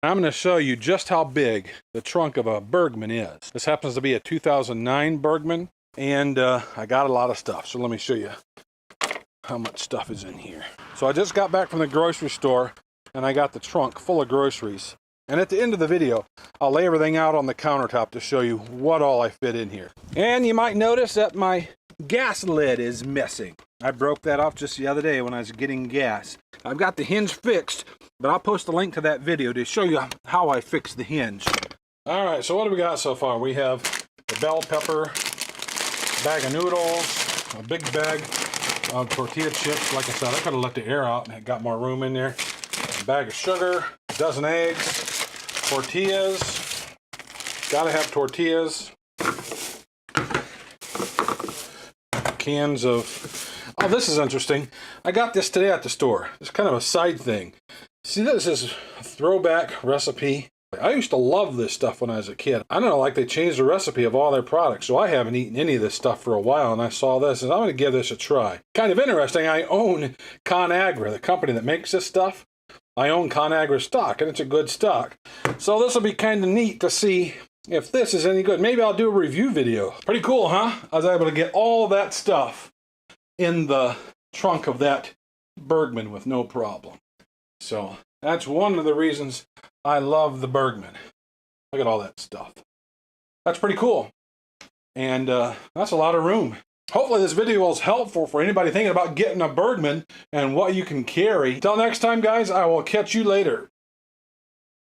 I'm going to show you just how big the trunk of a Burgman is. This happens to be a 2009 Burgman, and I got a lot of stuff. So let me show you how much stuff is in here. So I just got back from the grocery store, and I got the trunk full of groceries. And at the end of the video, I'll lay everything out on the countertop to show you what all I fit in here. And you might notice that my gas lid is missing. I broke that off just the other day when I was getting gas. I've got the hinge fixed, but I'll post a link to that video to show you how I fixed the hinge. All right, so what do we got so far? We have the bell pepper, a bag of noodles, a big bag of tortilla chips. Like I said, I could have let the air out and it got more room in there. A bag of sugar, a dozen eggs, tortillas. Gotta have tortillas. Cans of, oh, this is interesting. I got this today at the store. It's kind of a side thing. See, this is a throwback recipe. I used to love this stuff when I was a kid. I don't know, like they changed the recipe of all their products, so I haven't eaten any of this stuff for a while, and I saw this, and I'm going to give this a try. Kind of interesting, I own ConAgra, the company that makes this stuff. I own ConAgra stock, and it's a good stock. So this will be kind of neat to see if this is any good. Maybe I'll do a review video. Pretty cool, huh? I was able to get all that stuff in the trunk of that Burgman with no problem. So that's one of the reasons I love the Burgman. Look at all that stuff. That's pretty cool. And that's a lot of room. Hopefully this video is helpful for anybody thinking about getting a Burgman and what you can carry. Till next time, guys, I will catch you later.